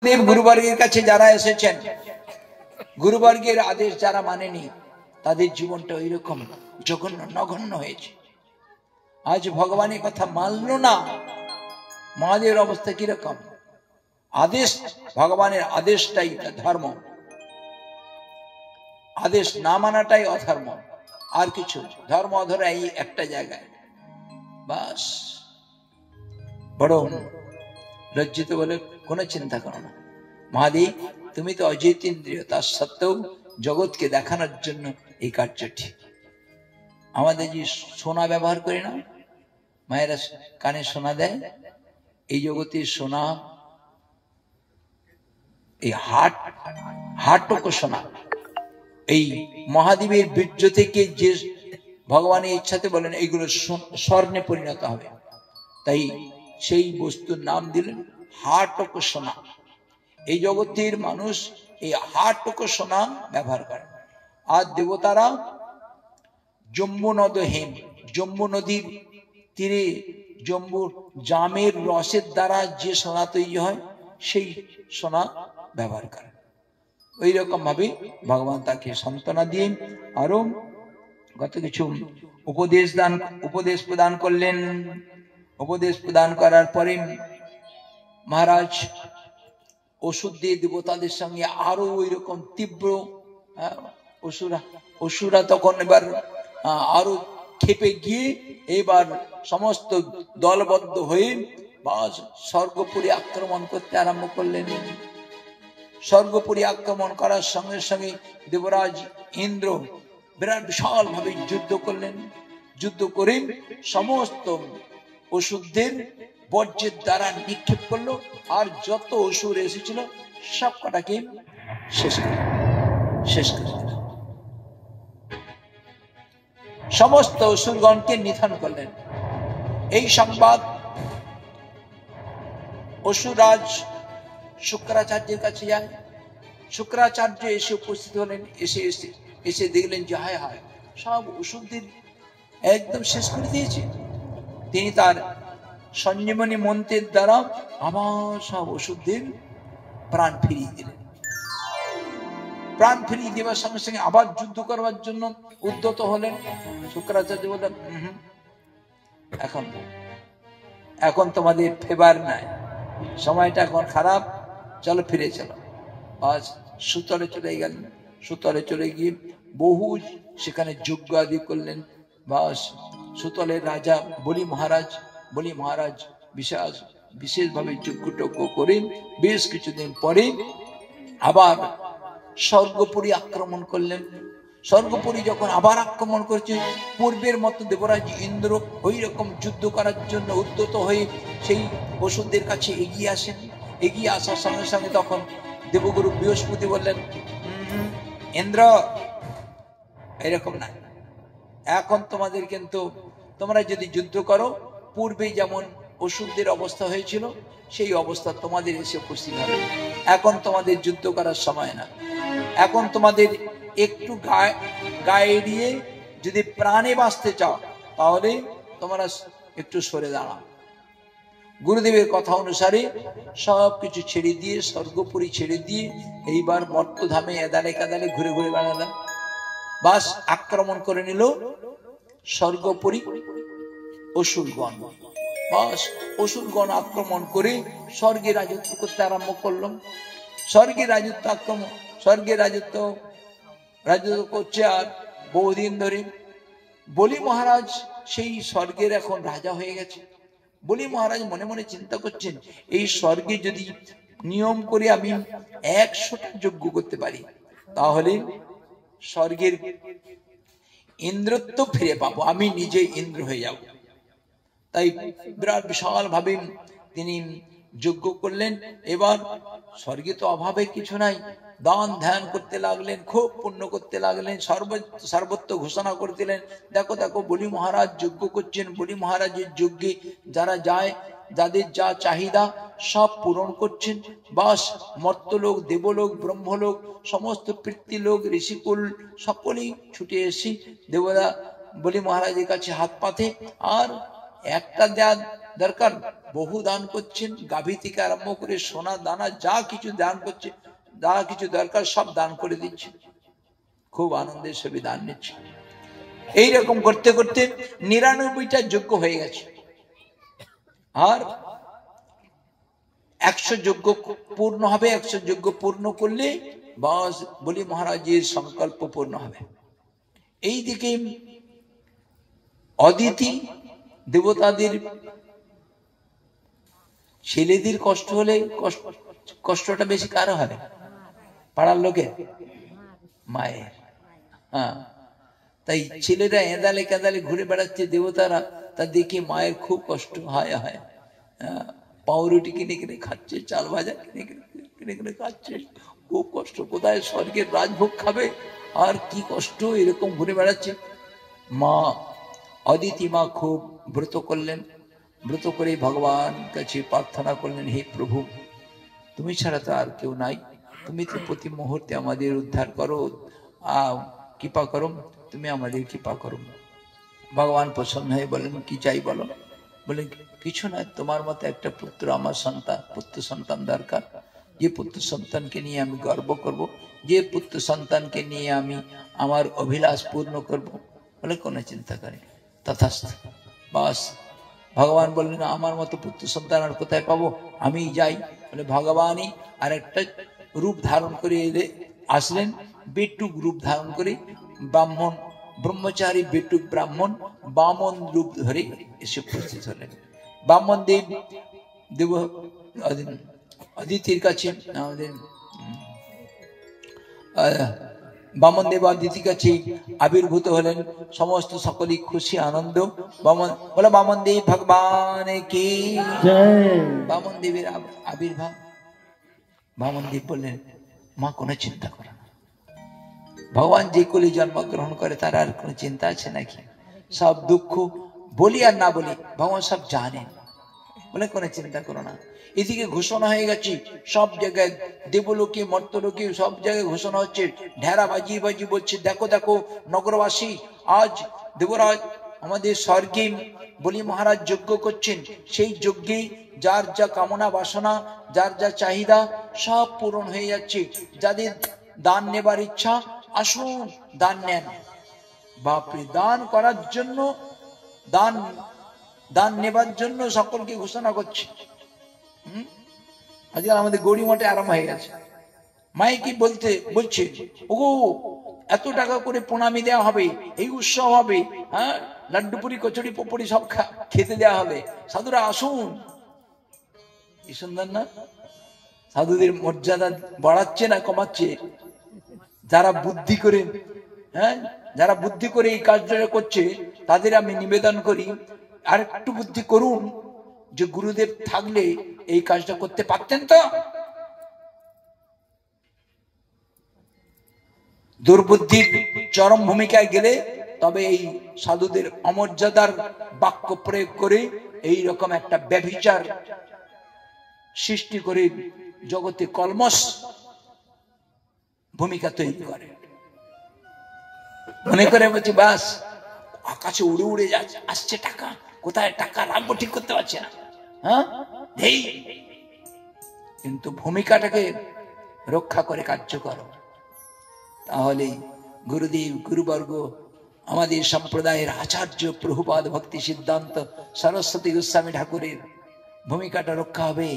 দেব গুরুবর্গের কাছে যারা এসেছেন, গুরুবর্গের আদেশ যারা মানেনি, তাদের জীবনটা ওইরকম জঘন্য নগণ্য হয়েছে। আজ ভগবানের কথা মানল না, মহাদেবের অবস্থা কিরকম? আদেশ, ভগবানের আদেশটাই ধর্ম, আদেশ না মানাটাই অধর্ম। আর কিছু ধর্ম অধর্ম এই একটা জায়গায়, বাস। বড় লজ্জিত বলে কোনো চিন্তা করো না। মহাদেব তুমি তো অজিতেন্দ্রিয়, তার সত্ত্বেও জগৎকে দেখানোর জন্য এই কার্যটি। আমাদের যে সোনা ব্যবহার করি না, মায়েরা কানে সোনা দেয়, এই জগতের সোনা, এই হাটটুকু সোনা, এই মহাদেবের বীর্য থেকে যে ভগবানের ইচ্ছাতে বলেন এইগুলো স্বর্ণে পরিণত হবে, তাই সেই বস্তুর নাম দিলেন হাটটুকু সোনা। এই জগতের মানুষ এই হাটটুকু সোনা ব্যবহার করে। আর দেবতারা জম্বু নদ হেম, জম্বু নদীর তীরে জম্বু জামের রসের দ্বারা যে সোনা তৈরি হয়, সেই সোনা ব্যবহার করে। ওই রকম ভাবে ভগবান তাকে সান্ত্বনা দিয়ে আরো কত কিছু উপদেশ প্রদান করলেন। উপদেশ প্রদান করার পরে মহারাজ ওষুধ দিয়ে দেবতাদের সঙ্গে আরো ওই রকম তীব্র, অসুরা তখন এবার আরো ক্ষেপে গিয়ে এবার সমস্ত দলবদ্ধ হয়ে বাস স্বর্গপুরী আক্রমণ করতে আরম্ভ করলেন। স্বর্গপুরী আক্রমণ করার সঙ্গে সঙ্গে দেবরাজ ইন্দ্র বিরাট বিশাল ভাবে যুদ্ধ করলেন। যুদ্ধ করে সমস্ত অসুরদের বজ্রের দ্বারা নিক্ষেপ করলো, আর যত অসুর এসেছিল সব কটাকে শেষ করে দিল। সমস্ত অসুরগণকে নিধন করলেন। এই সংবাদ অসুররাজ শুক্রাচার্যের কাছে যায়। শুক্রাচার্য এসে উপস্থিত হলেন। এসে দেখলেন যে হায় হায়, সব অসুরদের একদম শেষ করে দিয়েছে। তিনি তার সঞ্জীবনী মন্ত্রের দ্বারা আবার সব অসুরদের প্রাণ ফিরিয়ে দিলেন। প্রাণ ফিরিয়ে দেওয়ার সঙ্গে সঙ্গে আবার যুদ্ধ করবার জন্য উদ্যত হলেন। শুক্রাচার্য বললেন, এখন তোমাদের ফেভার নাই, সময়টা এখন খারাপ, চলো ফিরে চলো। আজ সুতলে চলে গেলেন। সুতলে চলে গিয়ে বহু সেখানে যজ্ঞ আদি করলেন। বাস সুতলের রাজা বলি মহারাজ বিশেষভাবে যজ্ঞটজ্ঞ করে বেশ কিছুদিন পরে আবার স্বর্গপুরী আক্রমণ করলেন। স্বর্গপুরী যখন আবার আক্রমণ করছে, পূর্বের মতো দেবরাজ ইন্দ্র ওই রকম যুদ্ধ করার জন্য উদ্যত হয়ে সেই অসুরদের কাছে এগিয়ে আসেন। এগিয়ে আসার সঙ্গে সঙ্গে তখন দেবগুরু বৃহস্পতি বললেন, ইন্দ্র এরকম না, এখন তোমাদের কিন্তু তোমরা যদি যুদ্ধ করো, পূর্বে যেমন অসুরদের অবস্থা হয়েছিল সেই অবস্থা তোমাদের এসে উপস্থিত হবে। এখন তোমাদের যুদ্ধ করার সময় না, এখন তোমাদের একটু গায়ে এড়িয়ে যদি প্রাণে বাঁচতে চাও তাহলে তোমরা একটু সরে দাঁড়াও। গুরুদেবের কথা অনুসারে সবকিছু ছেড়ে দিয়ে, স্বর্গপুরী ছেড়ে দিয়ে এইবার মর্তধামে এদালে কাদালে ঘুরে ঘুরে বেড়ালাম। বাস আক্রমণ করে নিল স্বর্গপুরী অসুরগণ। বাস অসুরগণ আক্রমণ করে স্বর্গে রাজত্ব করতে আরম্ভ করলাম। স্বর্গের রাজত্ব করছে। আর বহুদিন ধরে বলি মহারাজ সেই স্বর্গের এখন রাজা হয়ে গেছে। বলি মহারাজ মনে মনে চিন্তা করছেন, এই স্বর্গে যদি নিয়ম করে আমি 100টা যজ্ঞ করতে পারি, তাহলে স্বর্গের ইন্দ্রত্ব ফিরে পাবো, আমি নিজে ইন্দ্র হয়ে যাব। তাই বিরাট বিশাল ভাবে তিনি যজ্ঞ করলেন। এবার স্বর্গে তো অভাবে কিছু নাই, দান ধ্যান করতে লাগলেন, খুব পুণ্য করতে লাগলেন, সর্বত্র ঘোষণা করে দিলেন, দেখো দেখো বলি মহারাজ যজ্ঞ করছেন। বলি মহারাজের যজ্ঞে যারা যায়, যাদের যা চাহিদা সব পূরণ করছেন। বাস মর্তলোক, দেবলোক, ব্রহ্মলোক, সমস্ত পিতৃলোক, ঋষিকুল সকলেই ছুটে এসে দেবতা বলি মহারাজের কাছে হাত পাতে। আর একটা দরকার বহু দান করছেন, গাভী থেকে আরম্ভ করে সোনা দানা যা কিছু দান করছে, যা কিছু দরকার সব দান করে দিচ্ছে, খুব আনন্দের সবই দান নিচ্ছে। এইরকম করতে করতে 99টা যজ্ঞ হয়ে গেছে, আর 100 যজ্ঞ পূর্ণ হবে। 100 যজ্ঞ পূর্ণ করলে বাস বলি মহারাজের সংকল্প পূর্ণ হবে। এইদিকে অদিতি দেবতাদের ছেলেদের কষ্ট হলে কষ্টটা বেশি কারো হবে? পাড়ার লোকের, মায়ের। হ্যাঁ, তাই ছেলেরা এঁদালে কেঁদালে ঘুরে বেড়াচ্ছে, দেবতারা তা দেখে মায়ের খুব কষ্ট হয়। পাউরুটি কিনে কিনে খাচ্ছে, চাল ভাজা কিনে কিনে কিনে খাচ্ছে, খুব কষ্ট। কোথায় স্বর্গের রাজভোগ খাবে, আর কি কষ্ট, এরকম ঘুরে বেড়াচ্ছে। মা অদিতি মা খুব ব্রত করলেন, ব্রত করে ভগবান কাছে প্রার্থনা করলেন, হে প্রভু, তুমি ছাড়া তো আর কেউ নাই, তুমি তো প্রতি মুহূর্তে আমাদের উদ্ধার করো, কৃপা করো, তুমি আমাদের কৃপা করো। ভগবান প্রসন্ন হয়ে বলেন, কি চাই বলো? বলে কিছু না, তোমার মতো একটা পুত্র আমার সন্তান, পুত্র সন্তান দরকার, যে পুত্র সন্তানকে নিয়ে আমি গর্ব করব, যে পুত্র সন্তানকে নিয়ে আমি আমার অভিলাষ পূর্ণ করব। বলে কোনো চিন্তা করি, তথাস্তু। বাস ভগবান বললেন, আমার মতো পুত্র সন্তান আর কোথায় পাবো, আমি যাই। বলে ভগবানই আর একটা রূপ ধারণ করে আসলেন, বেটুক রূপ ধারণ করে, ব্রাহ্মণ ব্রহ্মচারী বেটুক ব্রাহ্মণ বামন রূপ ধরে এসে উপস্থিত হলেন। ব্রাহ্মণ দেব অদিতির কাছে, আমাদের বামন দেব অদিতির কাছে আবির্ভূত হলেন। সমস্ত সকলেই খুশি আনন্দ। বলে বামন দেব ভগবান কি জয়। বামন দেবের আবির্ভাব। বামন দেব বললেন, মা কোনো চিন্তা করো না, ভগবান যে কোলে জন্মগ্রহণ করে তার আর কোনো চিন্তা আছে নাকি? সব দুঃখ বলি আর না বলি ভগবান সব জানেন। বলে কোনো চিন্তা করো না। এদিকে ঘোষণা হয়ে গেছে সব জায়গায়, দেবলোকে মর্তলোকে সব জায়গায় ঘোষণা হচ্ছে, ঢেরা বাজিয়ে বাজিয়ে বলছে, দেখো দেখো নগরবাসী, আজ দেবরাজ আমাদের স্বর্গে বলি মহারাজ যজ্ঞ করছেন, সেই যজ্ঞে যার যা কামনা বাসনা, যার যা চাহিদা সব পূরণ হয়ে যাচ্ছে। যাদের দান নেবার ইচ্ছা আসুন দান নেন। বাপরে, দান করার জন্য, দান নেবার জন্য সকলকে ঘোষণা করছে। আজকাল আমাদের গৌরী মঠে আরম্ভ হয়ে গেছে, মাইকি বলছে, ওগো এত টাকা করে প্রণামী দেওয়া হবে, এই উৎসব হবে, হ্যাঁ, লাড্ডুপুরি কচুরি পপড়ি সব খেতে দেওয়া হবে, সাধুরা আসুন। কি সুন্দর না? সাধুদের মর্যাদা বাড়াচ্ছে না কমাচ্ছে? যারা বুদ্ধি করে, যারা বুদ্ধি করে এই কাজটা করছে, তাদের আমি নিবেদন করি আর একটু বুদ্ধি করুন, যে গুরুদেব থাকলে এই কাজটা করতে পারতেন তো। দুর্বুদ্ধির চরম ভূমিকায় গেলে তবে এই সাধুদের অমর্যাদার বাক্য প্রয়োগ করে এই রকম একটা ব্যভিচার সৃষ্টি করে জগতে কলমশ ভূমিকা তৈরি করে। মনে করে বলছি বাস আকাশে উড়ে উড়ে যাচ্ছে, আসছে টাকা, কোথায় টাকা রাখবো ঠিক করতে পারছে না। কিন্তু ভূমিকাটাকে রক্ষা করে কার্য করো, তাহলে গুরুদেব গুরুবর্গ আমাদের সম্প্রদায়ের আচার্য প্রভুপাদ ভক্তি সিদ্ধান্ত সরস্বতী গোস্বামী ঠাকুরের ভূমিকাটা রক্ষা হবে।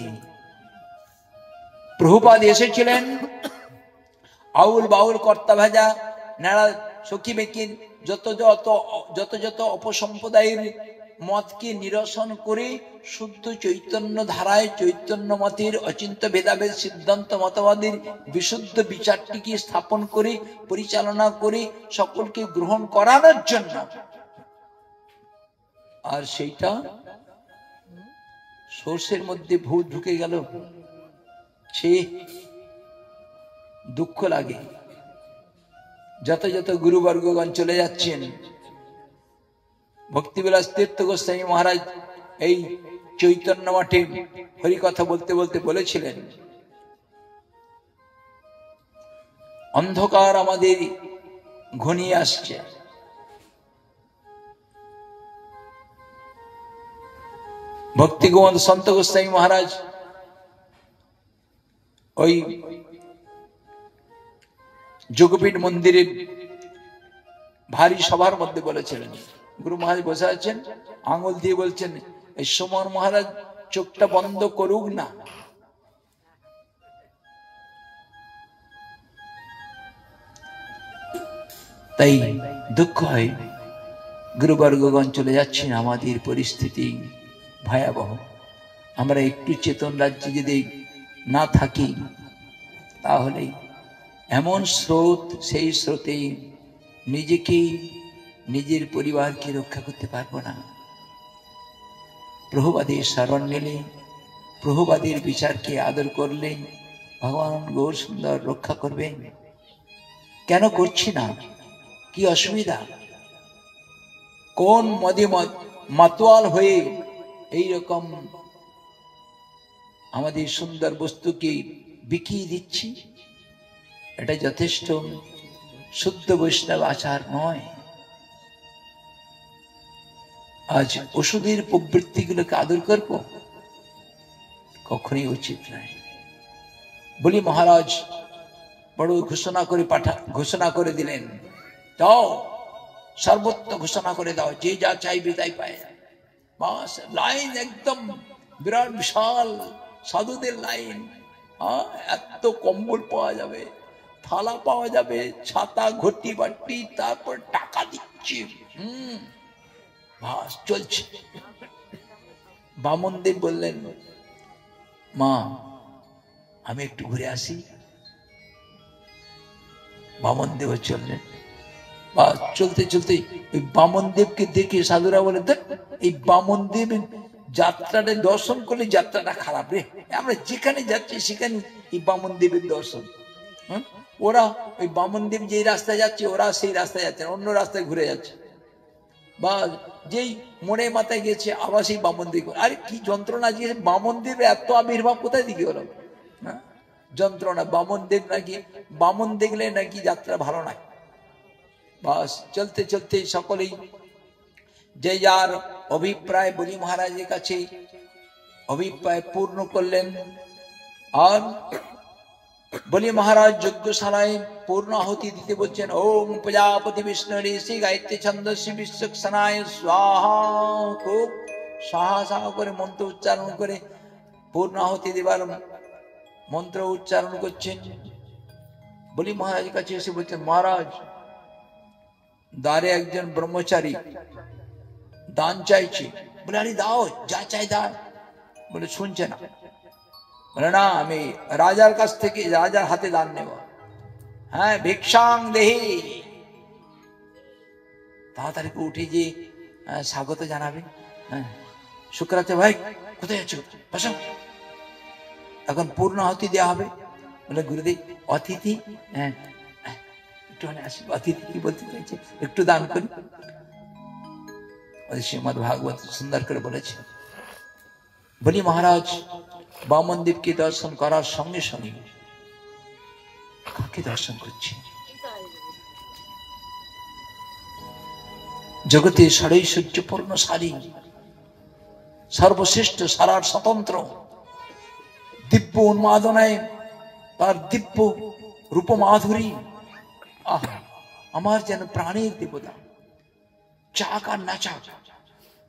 প্রভুপাদ এসেছিলেন আউল বাউল কর্তা ভাজা নাড়া সখী বেকিন যত যত অপসম্প্রদায়ের মতকে নিরসন করে শুদ্ধ চৈতন্য ধারায় চৈতন্য মতের অচিন্ত্য ভেদাভেদ সিদ্ধান্ত মতবাদের বিশুদ্ধ বিচারটিকে স্থাপন করে পরিচালনা করে সকলকে গ্রহণ করানোর জন্য। আর সেইটা সর্ষের মধ্যে ভূত ঢুকে গেল, সে দুঃখ লাগে। যত যত গুরুবর্গগণ চলে যাচ্ছেন, ভক্তিবিলাস তীর্থ গোস্বামী মহারাজ এই চৈতন্য মঠে হরিকথা বলতে বলতে বলেছিলেন, অন্ধকার আমাদের ঘনিয়ে আসছে, ভক্তি গোবিন্দ সন্ত গোস্বামী মহারাজ ওই যোগপীঠ মন্দিরের ভারী সভার মধ্যে বলেছিলেন, গুরু মহারাজ বসে আছেন, আঙুল দিয়ে বলছেন এই সমর মহারাজ চোখটা বন্ধ করুক না। তাই দুঃখ হয়, গুরুবর্গগণ চলে যাচ্ছেন, আমাদের পরিস্থিতি ভয়াবহ। আমরা একটু চেতন রাজ্যে যদি না থাকি তাহলে এমন স্রোত, সেই স্রোতে নিজেকে নিজের পরিবারকে রক্ষা করতে পারবো না। প্রভুবাদের শরণ নিলে, প্রভুবাদের বিচারকে আদর করলে ভগবান গৌর সুন্দর রক্ষা করবেন। কেন করছি না? কি অসুবিধা? কোন মদে মাতোয়াল হয়ে এইরকম আমাদের সুন্দর বস্তুকে বিকিয়ে দিচ্ছি? এটা যথেষ্ট শুদ্ধ বৈষ্ণব আচার নয়। আজ ওষুধের প্রবৃত্তিগুলোকে আদর করবো? কখনই উচিত নয়। বলি মহারাজ বড় ঘোষণা করে দিলেন, দাও সর্বত্র ঘোষণা করে দাও, যে যা চাইবে তাই পায়। বাস, লাইন একদম বিরাট বিশাল সাধুদের লাইন। এত কম্বল পাওয়া যাবে, থালা পাওয়া যাবে, ছাতা, ঘটি বাটি, তারপর টাকা দিচ্ছি। বাস চলছে। বামনদেব বললেন, মা আমি একটু ঘুরে আসি। বামনদেব চললেন। বা চলতে চলতে ওই বামনদেবকে দেখে সাধুরা বলে, দেখ এই বামনদেব যাত্রাটা দর্শন করলে যাত্রাটা খারাপ রে, আমরা যেখানে যাচ্ছি সেখানে এই বামনদেবের দর্শন। ওরা ওই বামনদেব যে রাস্তায় যাচ্ছে, ওরা সেই রাস্তায় যাচ্ছে, অন্য রাস্তায় ঘুরে যাচ্ছে। বা যেই মনে মাথায় গেছে আবার সেই বামনদেব। আরে কি যন্ত্রণা! যে বামনদেবের এত আবির্ভাব কোথায় দিকে হলো? যন্ত্রণা। বামনদেব নাকি, বামন দেখলে নাকি যাত্রা ভালো নয়। বাস চলতে চলতে সকলেই যে যার অভিপ্রায় বলি মহারাজের কাছে অভিপ্রায় পূর্ণ করলেন। আর বলি মহারাজ যজ্ঞশালায় পূর্ণ আহুতি দিতে বলছেন। ওম প্রজাপতি বিষ্ণু ঋষি গায়ত্রী ছন্দস্য বিশ্বক্ষণায় স্বাহা। খুব সাহা করে মন্ত্র উচ্চারণ করে পূর্ণ আহুতি দেবার মন্ত্র উচ্চারণ করছেন। বলি মহারাজের কাছে এসে বলছেন, মহারাজ দ্বারে একজন ব্রহ্মচারী দান চাইছে। বলে, আরে দাও, যা চাই দাও। বলে, শুনছে না। বলে, না আমি রাজার কাছ থেকে, রাজার হাতে দান নেব। হ্যাঁ, ভিক্ষাং দেহি। তাড়াতাড়ি উঠে যে স্বাগত জানাবে। হ্যাঁ, শুক্রাচার্য ভাই কোথায় আছো? বসো, এখন পূর্ণ আহুতি দেওয়া হবে। বলে, গুরুদেব অতিথি, হ্যাঁ একটু আসি, অতিথি কি বলতে চাইছে, একটু দান করি। শ্রীমদ ভাগবত সুন্দর করে বলেছে। বলি মহারাজ বামনদেবকে দর্শন করার সঙ্গে সঙ্গে কাকে দর্শন করছি? জগতে ষড়ৈশ্বর্যপূর্ণ সারি, সর্বশ্রেষ্ঠ, সারার স্বতন্ত্র, দিব্য উন্মাদনায় তার দিব্য রূপমাধুরী। আহা, আমার যেন প্রাণের দেবতা। চাক আর না চাক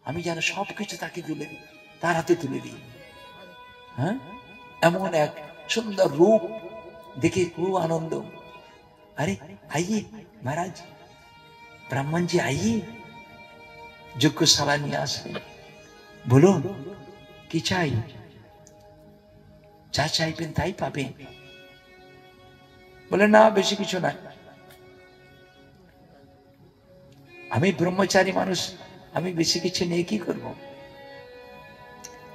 আমি যেন সবকিছু তাকে তুলে দিই, তার হাতে তুলে দিই। হ্যাঁ, এমন এক সুন্দর রূপ দেখে খুব আনন্দ। अरे आइए महाराज, ब्राह्मण जी आइए। যজ্ঞশালা নিয়ে আসলেন। বলুন কি চাই? যা চাইবেন তাই পাবেন। বলে, না বেশি কিছু না, আমি ব্রহ্মচারী মানুষ, আমি বেশি কিছু নিয়ে কি করব?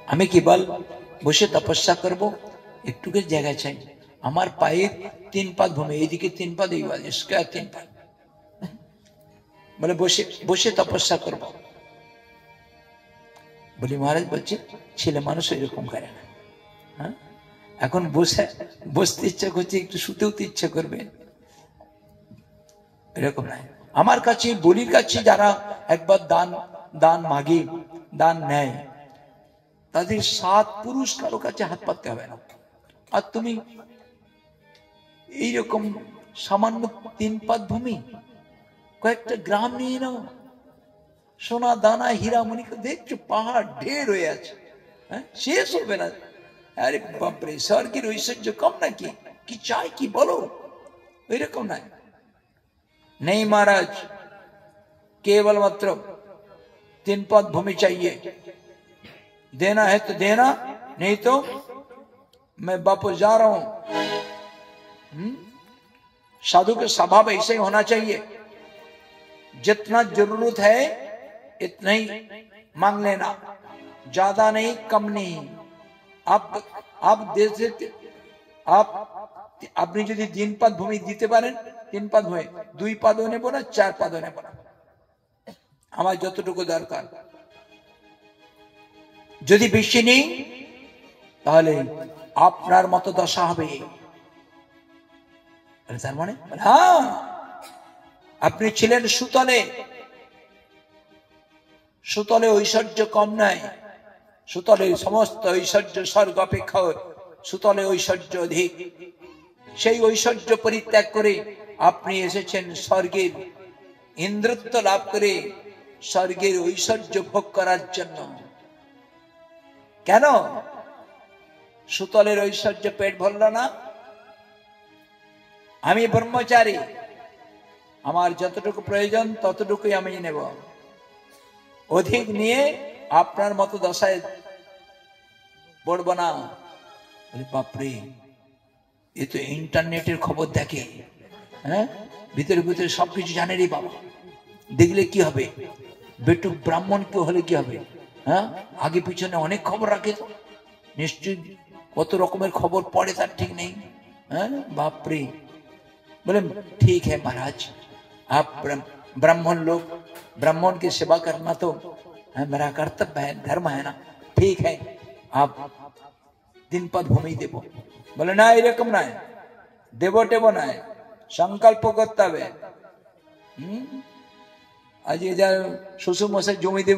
আমি কেবল বসে তপস্যা করব, একটু জায়গা চাই। আমার পায়ের 3 পাদ ভূমি, এইদিকে 3 পাদ, এই 3 পাদ। বলে, বসে বসে তপস্যা করব। বলি মহারাজ বলছে, ছেলে মানুষ এরকম করে না। হ্যাঁ, এখন বসতে ইচ্ছা করছে, একটু শুতেও তো ইচ্ছা করবে, এরকম নাই। আমার কাছে, বলির কাছে যারা একবার দান মাগে, দান নেয়, তাদের 7 পুরুষ কারো কাছে হাত পাততে হবে না। আর তুমি এইরকম সামান্য 3 পাত ভূমি, কয়েকটা গ্রাম নিয়ে নাও, সোনা দানা হীরা মণিকে দেখছো পাহাড় ঢের হয়ে আছে, হ্যাঁ, শেষ হবে না। আরে বাপরে, স্বর্গের ঐশ্বর্য কম নাকি? কি চাই কি বলো? এরকম নাই, नहीं महाराज, केवल मात्र 3 पद भूमि चाहिए, देना है तो देना, नहीं तो मैं वापस जा रहा हूं। साधु के स्वभाव ऐसे ही होना चाहिए, जितना जरूरत है इतना ही मांग लेना, ज्यादा नहीं कम नहीं। आप दे सकते, आप আপনি যদি 3 পাদ ভূমি দিতে পারেন, 3 পাদ ভূমি, 2 পাদও নেব না, 4 পাদও নেব না, আমার যতটুকু দরকার। যদি বেশি নেই তাহলে আপনার মতো দশা হবে। তার মানে হ্যাঁ, আপনি ছিলেন সুতলে, সুতলে ঐশ্বর্য কম নাই, সুতলে সমস্ত ঐশ্বর্য স্বর্গ অপেক্ষা সুতলে ঐশ্বর্য অধিক। সেই ঐশ্বর্য পরিত্যাগ করে আপনি এসেছেন স্বর্গের ইন্দ্রত্ব লাভ করে স্বর্গের ঐশ্বর্য ভোগ করার জন্য। কেন? সুতলের ঐশ্বর্য পেট ভরল না। আমি ব্রহ্মচারী, আমার যতটুকু প্রয়োজন ততটুকুই আমি নেব, অধিক নিয়ে আপনার মতো দশায় পড়ব না। বাপরে, এ তো ইন্টারনেটের খবর দেখে, হ্যাঁ, ভিতরে ভিতরে সবকিছু জানে রে বাবা। দেখলে কি হবে? বেটু ব্রাহ্মণ কেউ হলে কি হবে? হ্যাঁ, আগে পিছনে অনেক খবর রাখে, নিশ্চয়ই কত রকমের খবর পড়ে তার ঠিক নেই। হ্যাঁ, বাপরে। बोले ठीक है महाराज, आप ब्राह्मण लोग, ब्राह्मण की सेवा करना तो मेरा कर्तव्य है, धर्म है ना, ठीक है, आप 3 पद भूमि देव। बोले ना, एरकम ना देव टेब ना, संकल्प करते হবে। আজকে যা শ্বশুর মশাই জমি দেব